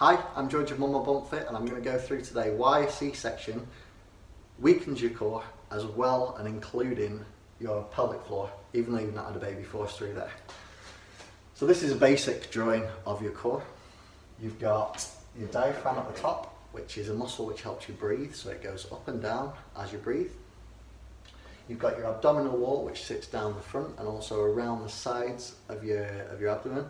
Hi, I'm George of Mama Bump Fit, and I'm going to go through today why a C-section weakens your core as well and including your pelvic floor, even though you've not had a baby forced through there. So this is a basic drawing of your core. You've got your diaphragm at the top, which is a muscle which helps you breathe, so it goes up and down as you breathe. You've got your abdominal wall, which sits down the front and also around the sides of your abdomen.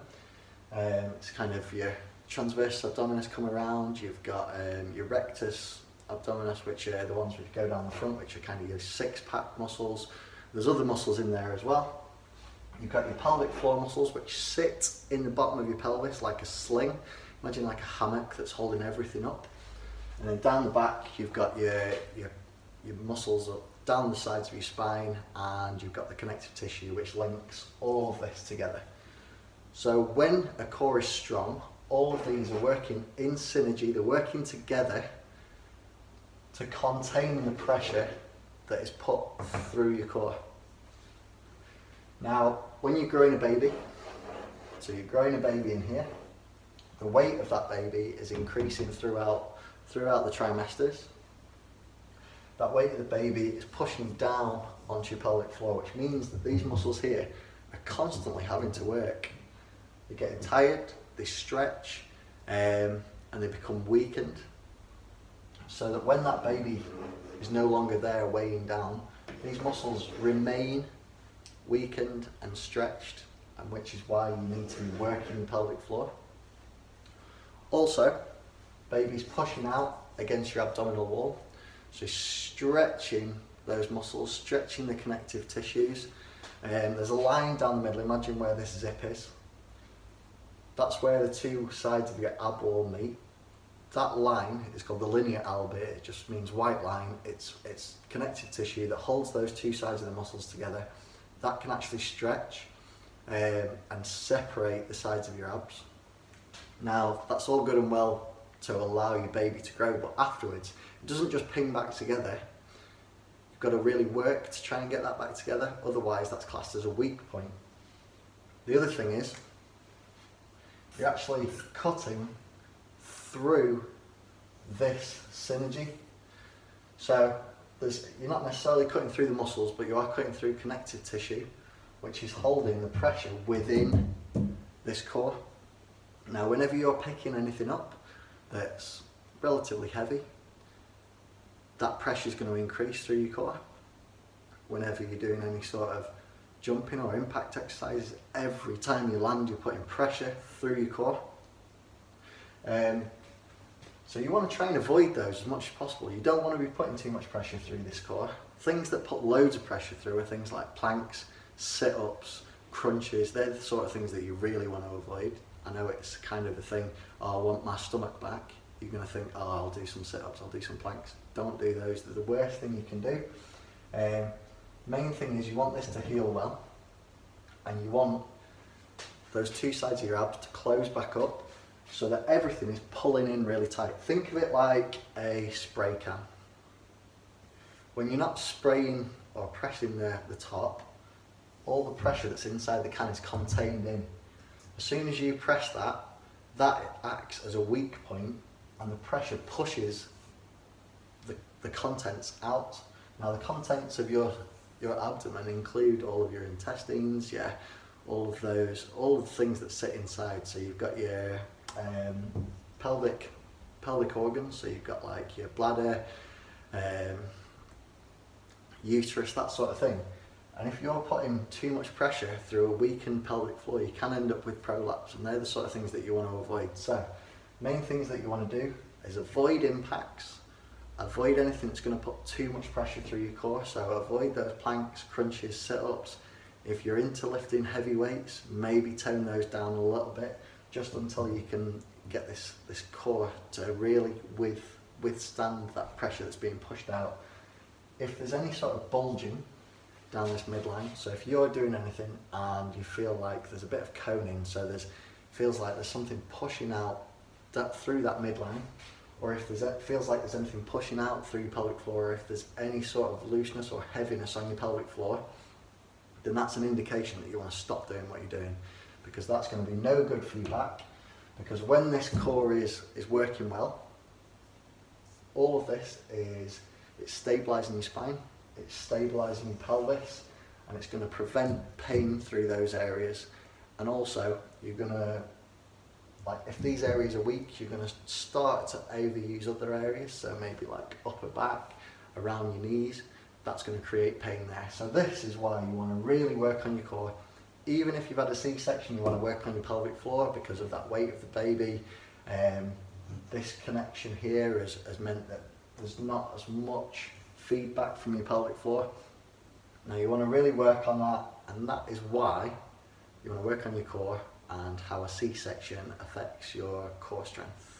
It's kind of your transverse abdominis come around. You've got your rectus abdominis, which are the ones which go down the front, which are kind of your six-pack muscles. There's other muscles in there as well. You've got your pelvic floor muscles, which sit in the bottom of your pelvis like a sling. Imagine like a hammock that's holding everything up. And then down the back, you've got your muscles up down the sides of your spine, and you've got the connective tissue which links all of this together. So when a core is strong, all of these are working in synergy, they're working together to contain the pressure that is put through your core. Now, when you're growing a baby, so you're growing a baby in here, the weight of that baby is increasing throughout the trimesters. That weight of the baby is pushing down onto your pelvic floor, which means that these muscles here are constantly having to work. They're getting tired, they stretch, and they become weakened. So that when that baby is no longer there weighing down, these muscles remain weakened and stretched, and which is why you need to be working the pelvic floor. Also, baby's pushing out against your abdominal wall, so stretching those muscles, stretching the connective tissues. There's a line down the middle, imagine where this zip is. That's where the two sides of your ab wall meet. That line is called the linear albit, it just means white line. It's connective tissue that holds those two sides of the muscles together. That can actually stretch and separate the sides of your abs. Now, that's all good and well to allow your baby to grow, but afterwards, it doesn't just ping back together. You've got to really work to try and get that back together, otherwise that's classed as a weak point. The other thing is, you're actually cutting through this synergy. So you're not necessarily cutting through the muscles, but you are cutting through connective tissue, which is holding the pressure within this core. Now, whenever you're picking anything up that's relatively heavy, that pressure is going to increase through your core. Whenever you're doing any sort of jumping or impact exercises, every time you land, you're putting pressure through your core. So you want to try and avoid those as much as possible. You don't want to be putting too much pressure through this core. Things that put loads of pressure through are things like planks, sit-ups, crunches. They're the sort of things that you really want to avoid. I know it's kind of a thing, oh, I want my stomach back. You're going to think, oh, I'll do some sit-ups, I'll do some planks. Don't do those, they're the worst thing you can do. Main thing is you want this to heal well, and you want those two sides of your abs to close back up so that everything is pulling in really tight. Think of it like a spray can. When you're not spraying or pressing the top, all the pressure that's inside the can is contained in. As soon as you press that, that acts as a weak point, and the pressure pushes the contents out. Now, the contents of your abdomen include all of your intestines, all of the things that sit inside. So you've got your pelvic organs, so you've got like your bladder, uterus, that sort of thing. And if you're putting too much pressure through a weakened pelvic floor, you can end up with prolapse, and they're the sort of things that you want to avoid. So, main things that you want to do is avoid impacts, avoid anything that's going to put too much pressure through your core. So avoid those planks, crunches, sit-ups. If you're into lifting heavy weights, maybe tone those down a little bit, just until you can get this core to really withstand that pressure that's being pushed out. If there's any sort of bulging down this midline, so if you're doing anything and you feel like there's a bit of coning, so feels like there's something pushing out through that midline, or if feels like there's anything pushing out through your pelvic floor, or if there's any sort of looseness or heaviness on your pelvic floor, then that's an indication that you want to stop doing what you're doing, because that's going to be no good for your back, Because when this core is working well, all of this is, it's stabilising your spine, it's stabilising your pelvis, and it's going to prevent pain through those areas. And also, you're going to, like, if these areas are weak, you're going to start to overuse other areas, so maybe like upper back, around your knees. That's going to create pain there. So this is why you want to really work on your core. Even if you've had a C-section, you want to work on your pelvic floor because of that weight of the baby. This connection here has meant that there's not as much feedback from your pelvic floor. Now you want to really work on that, and that is why you want to work on your core and how a C-section affects your core strength.